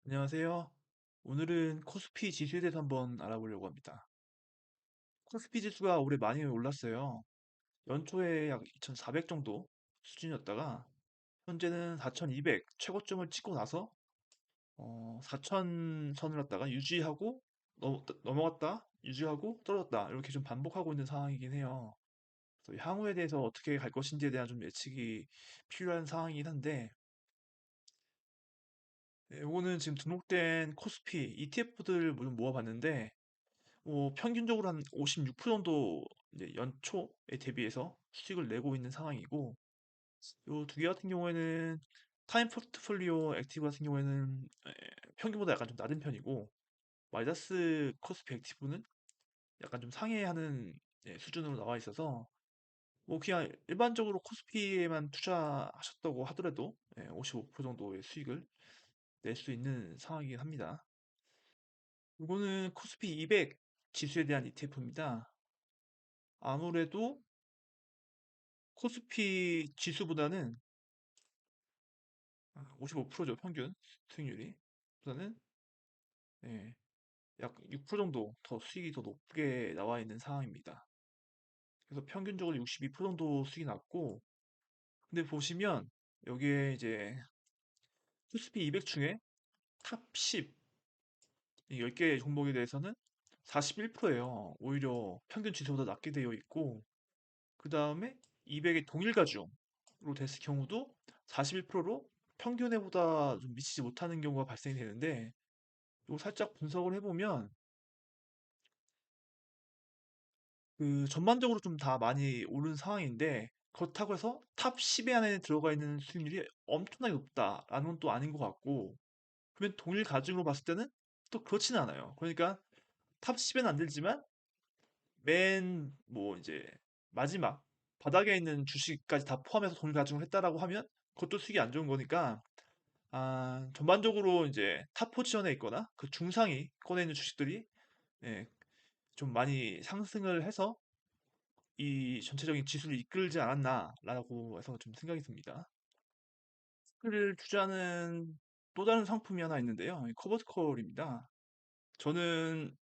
안녕하세요. 오늘은 코스피 지수에 대해서 한번 알아보려고 합니다. 코스피 지수가 올해 많이 올랐어요. 연초에 약 2,400 정도 수준이었다가 현재는 4,200 최고점을 찍고 나서 4,000 선을 갖다가 유지하고 넘어갔다 유지하고 떨어졌다 이렇게 좀 반복하고 있는 상황이긴 해요. 그래서 향후에 대해서 어떻게 갈 것인지에 대한 좀 예측이 필요한 상황이긴 한데 이거는 지금 등록된 코스피 ETF들 모아봤는데 평균적으로 한 56% 정도 이제 연초에 대비해서 수익을 내고 있는 상황이고, 요 두 개 같은 경우에는 타임 포트폴리오 액티브 같은 경우에는 평균보다 약간 좀 낮은 편이고, 마이다스 코스피 액티브는 약간 좀 상회하는 수준으로 나와 있어서, 뭐 그냥 일반적으로 코스피에만 투자하셨다고 하더라도 55% 정도의 수익을 낼 수 있는 상황이긴 합니다. 이거는 코스피 200 지수에 대한 ETF입니다. 아무래도 코스피 지수보다는 55%죠, 평균 수익률이. 보다는 예, 약 6% 정도 더 수익이 더 높게 나와 있는 상황입니다. 그래서 평균적으로 62% 정도 수익이 났고, 근데 보시면 여기에 이제 코스피 200 중에 탑 10, 이 10개 종목에 대해서는 41%예요. 오히려 평균 지수보다 낮게 되어 있고, 그 다음에 200의 동일 가중으로 됐을 경우도 41%로 평균에보다 좀 미치지 못하는 경우가 발생이 되는데, 이거 살짝 분석을 해보면 그 전반적으로 좀 다 많이 오른 상황인데, 그렇다고 해서 탑 10에 안에 들어가 있는 수익률이 엄청나게 높다라는 건 또 아닌 것 같고, 그러면 동일 가중으로 봤을 때는 또 그렇지는 않아요. 그러니까 탑 10에는 안 들지만 맨 뭐 이제 마지막 바닥에 있는 주식까지 다 포함해서 동일 가중을 했다라고 하면 그것도 수익이 안 좋은 거니까, 전반적으로 이제 탑 포지션에 있거나 그 중상위 권에 있는 주식들이 예, 좀 많이 상승을 해서 이 전체적인 지수를 이끌지 않았나라고 해서 좀 생각이 듭니다. 를 투자하는 또 다른 상품이 하나 있는데요. 커버스콜입니다. 저는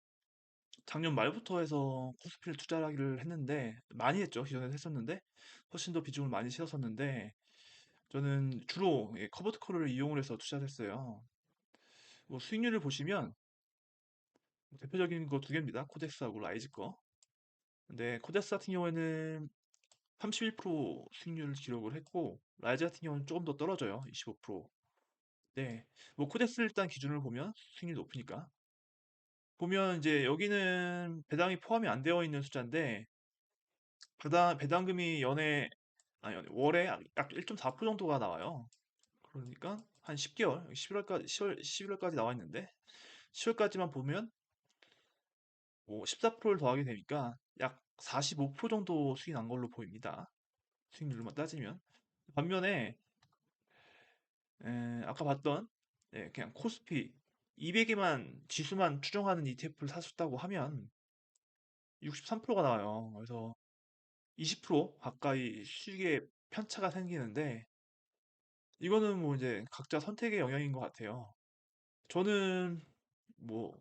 작년 말부터 해서 코스피를 투자하기를 했는데 많이 했죠. 기존에 했었는데 훨씬 더 비중을 많이 실었었는데 저는 주로 커버스콜을 이용을 해서 투자를 했어요. 뭐 수익률을 보시면 대표적인 거 두 개입니다. 코덱스하고 라이즈 거. 근데 코덱스 같은 경우에는 31% 수익률을 기록을 했고 라이즈 같은 경우는 조금 더 떨어져요. 25%. 네. 뭐 코덱스 일단 기준을 보면 수익률이 높으니까. 보면 이제 여기는 배당이 포함이 안 되어 있는 숫자인데 배당금이 월에 약 1.4% 정도가 나와요. 그러니까 한 10개월, 11월까지 나와 있는데 10월까지만 보면 뭐 14%를 더하게 되니까 약 45% 정도 수익이 난 걸로 보입니다. 수익률만 따지면. 반면에 아까 봤던 그냥 코스피 200에만 지수만 추정하는 ETF를 사셨다고 하면 63%가 나와요. 그래서 20% 가까이 수익의 편차가 생기는데 이거는 뭐 이제 각자 선택의 영역인 것 같아요. 저는 뭐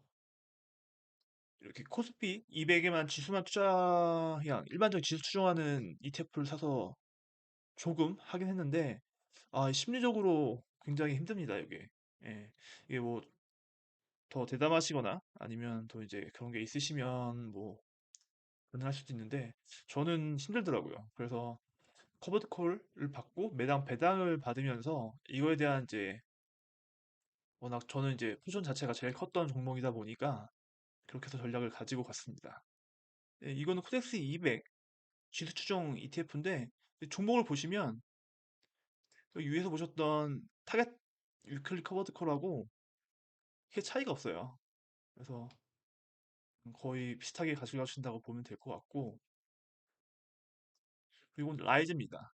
이렇게 코스피 200에만 지수만 그냥 일반적인 지수 추정하는 ETF를 사서 조금 하긴 했는데 심리적으로 굉장히 힘듭니다, 이게. 예. 이게 뭐 더 대담하시거나 아니면 더 이제 그런 게 있으시면 뭐 가능할 수도 있는데 저는 힘들더라고요. 그래서 커버드 콜을 받고 매당 배당을 받으면서 이거에 대한 이제 워낙 저는 이제 포션 자체가 제일 컸던 종목이다 보니까 그렇게 해서 전략을 가지고 갔습니다. 이거는 코덱스 200 지수 추종 ETF인데 종목을 보시면 여기 위에서 보셨던 타겟 위클리 커버드 콜하고 크게 차이가 없어요. 그래서 거의 비슷하게 가져가신다고 보면 될 것 같고, 그리고 라이즈입니다.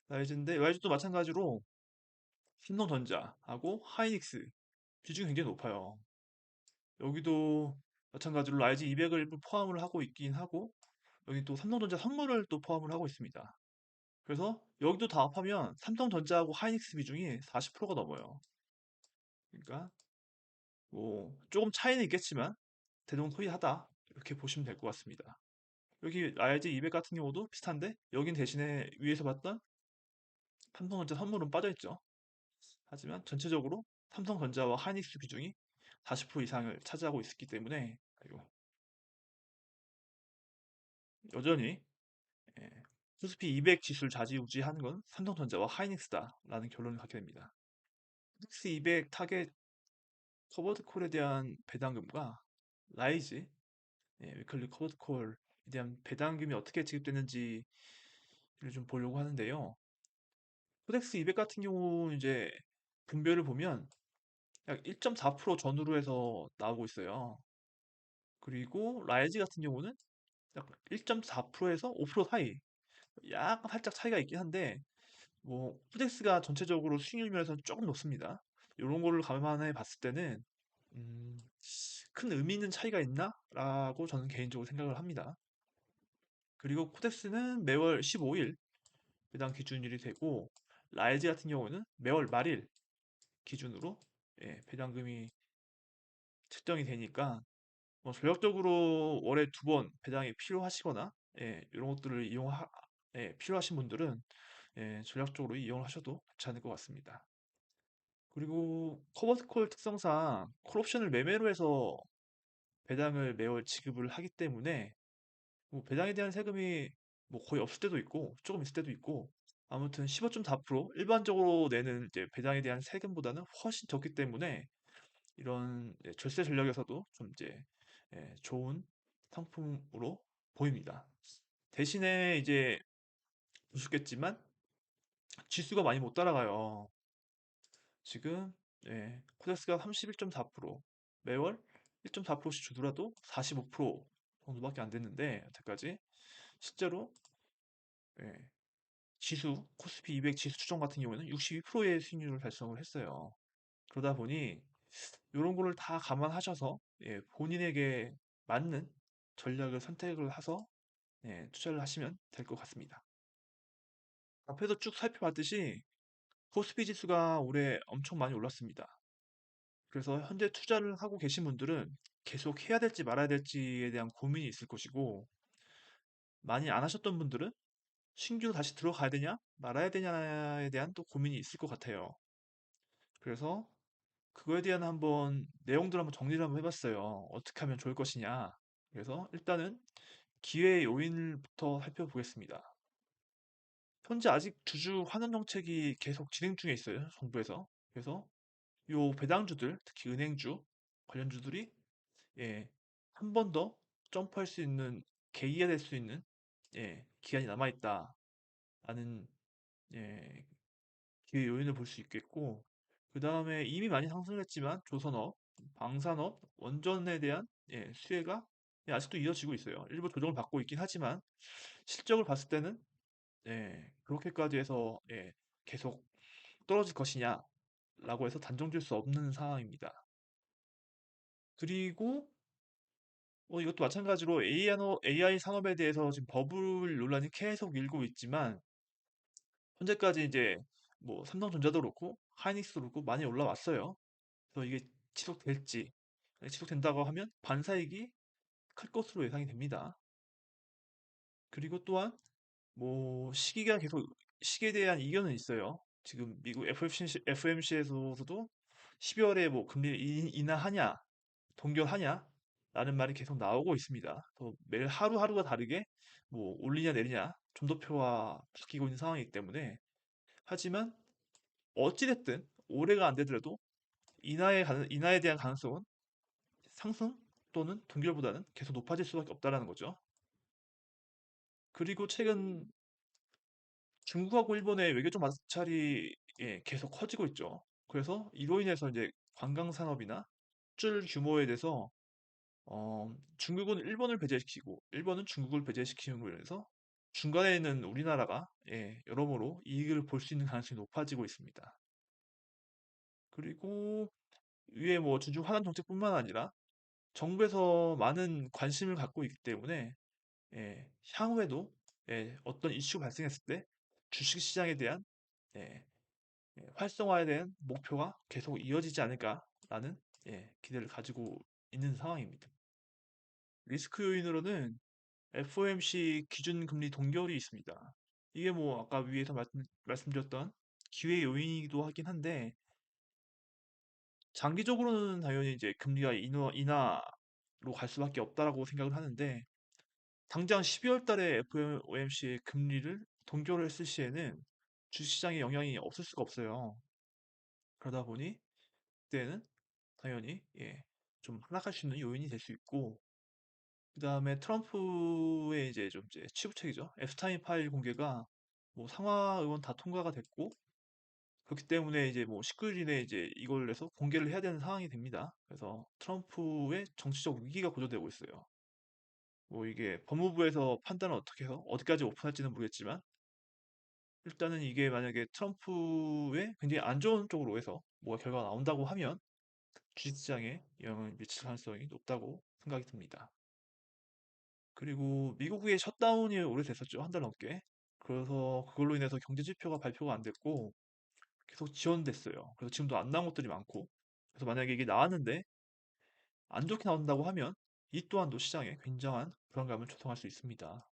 라이즈도 마찬가지로 삼성전자하고 하이닉스 비중이 굉장히 높아요. 여기도 마찬가지로 라이즈 200을 포함을 하고 있긴 하고, 여기 또 삼성전자 선물을 또 포함을 하고 있습니다. 그래서 여기도 다 합하면 삼성전자하고 하이닉스 비중이 40%가 넘어요. 그러니까 뭐 조금 차이는 있겠지만 대동소이하다 이렇게 보시면 될 것 같습니다. 여기 라이즈 200 같은 경우도 비슷한데 여긴 대신에 위에서 봤던 삼성전자 선물은 빠져 있죠. 하지만 전체적으로 삼성전자와 하이닉스 비중이 40% 이상을 차지하고 있기 때문에 아이고, 여전히 예, 코스피 200 지수를 좌지우지하는 건 삼성전자와 하이닉스다라는 결론을 갖게 됩니다. 코스피 200 타겟 커버드 콜에 대한 배당금과 라이즈 위클리 커버드 콜에 대한 배당금이 어떻게 지급되는지를 좀 보려고 하는데요. 코덱스 200 같은 경우 이제 분배를 보면 약 1.4% 전후로 해서 나오고 있어요. 그리고 라이즈 같은 경우는 약 1.4%에서 5% 사이. 약간 살짝 차이가 있긴 한데 뭐 코덱스가 전체적으로 수익률 면에서는 조금 높습니다. 이런 거를 감안해 봤을 때는 음, 큰 의미 있는 차이가 있나라고 저는 개인적으로 생각을 합니다. 그리고 코덱스는 매월 15일 배당 기준일이 되고 라이즈 같은 경우는 매월 말일 기준으로 배당금이 측정이 되니까 뭐 전략적으로 월에 두 번 배당이 필요하시거나 이런 것들을 필요하신 분들은 전략적으로 이용을 하셔도 괜찮을 것 같습니다. 그리고 커버스콜 특성상 콜옵션을 매매로 해서 배당을 매월 지급을 하기 때문에 뭐 배당에 대한 세금이 뭐 거의 없을 때도 있고 조금 있을 때도 있고 아무튼 15.4% 일반적으로 내는 이제 배당에 대한 세금보다는 훨씬 적기 때문에 이런 절세 전략에서도 좀 이제 좋은 상품으로 보입니다. 대신에 이제 보셨겠지만 지수가 많이 못 따라가요. 지금 코덱스가 31.4% 매월 1.4%씩 주더라도 45% 정도밖에 안 됐는데 여태까지 실제로 예, 지수 코스피 200 지수 추정 같은 경우에는 62%의 수익률을 달성을 했어요. 그러다 보니 이런 거를 다 감안하셔서 본인에게 맞는 전략을 선택을 해서 투자를 하시면 될 것 같습니다. 앞에서 쭉 살펴봤듯이 코스피 지수가 올해 엄청 많이 올랐습니다. 그래서 현재 투자를 하고 계신 분들은 계속 해야 될지 말아야 될지에 대한 고민이 있을 것이고, 많이 안 하셨던 분들은 신규로 다시 들어가야 되냐, 말아야 되냐에 대한 또 고민이 있을 것 같아요. 그래서 그거에 대한 한번 내용들 한번 정리를 한번 해봤어요. 어떻게 하면 좋을 것이냐. 그래서 일단은 기회 요인부터 살펴보겠습니다. 현재 아직 주주 환원 정책이 계속 진행 중에 있어요. 정부에서. 그래서 요 배당주들, 특히 은행주 관련주들이 한 번 더 점프할 수 있는 계기가 될 수 있는 기간이 남아 있다라는 예, 기회 요인을 볼 수 있겠고 그 다음에 이미 많이 상승했지만 조선업, 방산업, 원전에 대한 수혜가 아직도 이어지고 있어요. 일부 조정을 받고 있긴 하지만 실적을 봤을 때는 그렇게까지 해서 계속 떨어질 것이냐라고 해서 단정 지을 수 없는 상황입니다. 그리고 이것도 마찬가지로 AI 산업에 대해서 지금 버블 논란이 계속 일고 있지만 현재까지 이제 뭐 삼성전자도 그렇고 하이닉스도 그렇고 많이 올라왔어요. 그래서 이게 지속될지 지속된다고 하면 반사이익이 클 것으로 예상이 됩니다. 그리고 또한 뭐 시기에 대한 이견은 있어요. 지금 미국 FMC에서도 12월에 뭐 금리를 인하하냐 동결하냐 라는 말이 계속 나오고 있습니다. 매일 하루하루가 다르게 뭐 올리냐 내리냐 점도표와 바뀌고 있는 상황이기 때문에 하지만 어찌됐든 올해가 안 되더라도 인하에 대한 가능성은 상승 또는 동결보다는 계속 높아질 수밖에 없다라는 거죠. 그리고 최근 중국하고 일본의 외교적 마찰이 계속 커지고 있죠. 그래서 이로 인해서 이제 관광 산업이나 수출 규모에 대해서 중국은 일본을 배제시키고 일본은 중국을 배제시키는 인해서 중간에 있는 우리나라가 여러모로 이익을 볼 수 있는 가능성이 높아지고 있습니다. 그리고 위에 뭐 주주 환원 정책뿐만 아니라 정부에서 많은 관심을 갖고 있기 때문에 향후에도 어떤 이슈가 발생했을 때 주식시장에 대한 예, 활성화에 대한 목표가 계속 이어지지 않을까 기대를 가지고 있는 상황입니다. 리스크 요인으로는 FOMC 기준금리 동결이 있습니다. 이게 뭐 아까 위에서 말씀드렸던 기회 요인이기도 하긴 한데 장기적으로는 당연히 이제 금리가 인하로 갈 수밖에 없다라고 생각을 하는데 당장 12월 달에 FOMC의 금리를 동결을 했을 시에는 주식시장에 영향이 없을 수가 없어요. 그러다 보니 그때는 당연히 좀 하락할 수 있는 요인이 될 수 있고 그다음에 트럼프의 이제 좀 이제 치부책이죠. 앱스타인 파일 공개가 뭐 상하 의원 다 통과가 됐고 그렇기 때문에 이제 뭐 19일 이내에 이제 이걸 해서 공개를 해야 되는 상황이 됩니다. 그래서 트럼프의 정치적 위기가 고조되고 있어요. 뭐 이게 법무부에서 판단을 어떻게 해서 어디까지 오픈할지는 모르겠지만 일단은 이게 만약에 트럼프의 굉장히 안 좋은 쪽으로 해서 뭐가 결과가 나온다고 하면 주식시장에 영향을 미칠 가능성이 높다고 생각이 듭니다. 그리고 미국의 셧다운이 오래됐었죠. 한 달 넘게. 그래서 그걸로 인해서 경제 지표가 발표가 안 됐고 계속 지연됐어요. 그래서 지금도 안 나온 것들이 많고. 그래서 만약에 이게 나왔는데 안 좋게 나온다고 하면 이 또한도 시장에 굉장한 불안감을 조성할 수 있습니다.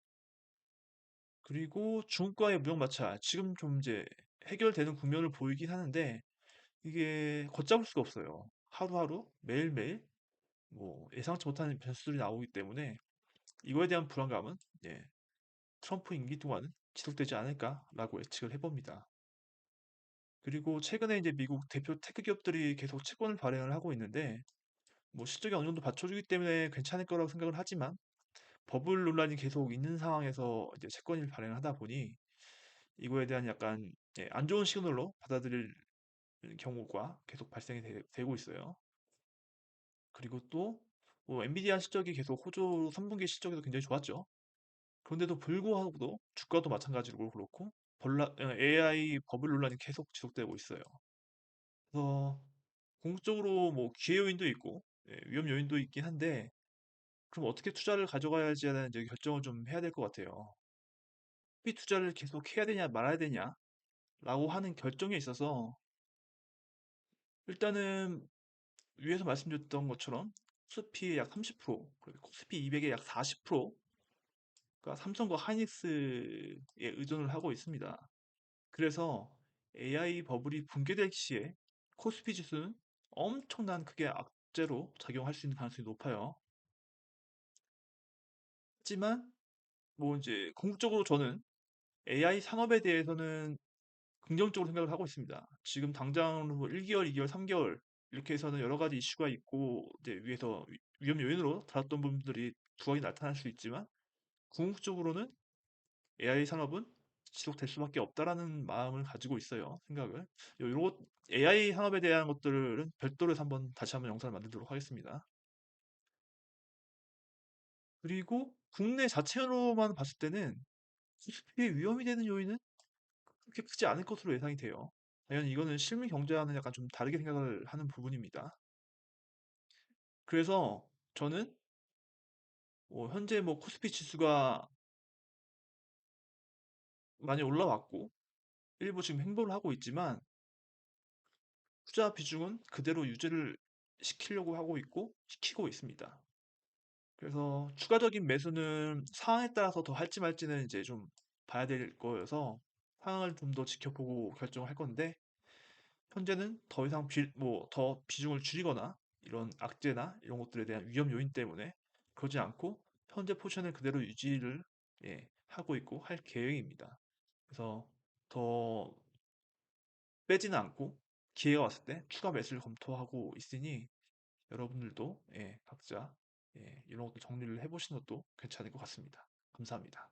그리고 중국과의 무역 마찰 지금 좀 이제 해결되는 국면을 보이긴 하는데 이게 걷잡을 수가 없어요. 하루하루 매일매일 뭐 예상치 못한 변수들이 나오기 때문에 이거에 대한 불안감은 트럼프 임기 동안은 지속되지 않을까라고 예측을 해봅니다. 그리고 최근에 이제 미국 대표 테크 기업들이 계속 채권을 발행을 하고 있는데 뭐 실적이 어느 정도 받쳐주기 때문에 괜찮을 거라고 생각을 하지만 버블 논란이 계속 있는 상황에서 이제 채권을 발행을 하다 보니 이거에 대한 약간 안 좋은 시그널로 받아들일 경우가 계속 되고 있어요. 그리고 또 뭐 엔비디아 실적이 계속 호조 3분기 실적에도 굉장히 좋았죠. 그런데도 불구하고도 주가도 마찬가지로 그렇고 AI 버블 논란이 계속 지속되고 있어요. 그래서 궁극적으로 뭐 기회 요인도 있고 위험 요인도 있긴 한데 그럼 어떻게 투자를 가져가야지 하는 이제 결정을 좀 해야 될 것 같아요. 이 투자를 계속 해야 되냐 말아야 되냐라고 하는 결정에 있어서 일단은 위에서 말씀드렸던 것처럼 코스피의 약 30%, 그리고 코스피 200의 약 40%가 삼성과 하이닉스에 의존을 하고 있습니다. 그래서 AI 버블이 붕괴될 시에 코스피 지수는 엄청난 크게 악재로 작용할 수 있는 가능성이 높아요. 하지만 뭐 이제 궁극적으로 저는 AI 산업에 대해서는 긍정적으로 생각을 하고 있습니다. 지금 당장 뭐 1개월, 2개월, 3개월 이렇게 해서는 여러 가지 이슈가 있고 이제 위에서 위험 요인으로 다뤘던 부분들이 두각이 나타날 수 있지만 궁극적으로는 AI 산업은 지속될 수밖에 없다라는 마음을 가지고 있어요. 생각을. 요거 AI 산업에 대한 것들은 별도로 해서 다시 한번 영상을 만들도록 하겠습니다. 그리고 국내 자체로만 봤을 때는 코스피에 위험이 되는 요인은 그렇게 크지 않을 것으로 예상이 돼요. 당연히 이거는 실물 경제와는 약간 좀 다르게 생각을 하는 부분입니다. 그래서 저는 뭐 현재 뭐 코스피 지수가 많이 올라왔고 일부 지금 횡보를 하고 있지만 투자 비중은 그대로 유지를 시키려고 하고 있고 시키고 있습니다. 그래서 추가적인 매수는 상황에 따라서 더 할지 말지는 이제 좀 봐야 될 거여서 상황을 좀 더 지켜보고 결정할 건데 현재는 더 이상 더 비중을 줄이거나 이런 악재나 이런 것들에 대한 위험 요인 때문에 그러지 않고 현재 포지션을 그대로 유지를 하고 있고 할 계획입니다. 그래서 더 빼지는 않고 기회가 왔을 때 추가 매수를 검토하고 있으니 여러분들도 각자 이런 것도 정리를 해보시는 것도 괜찮을 것 같습니다. 감사합니다.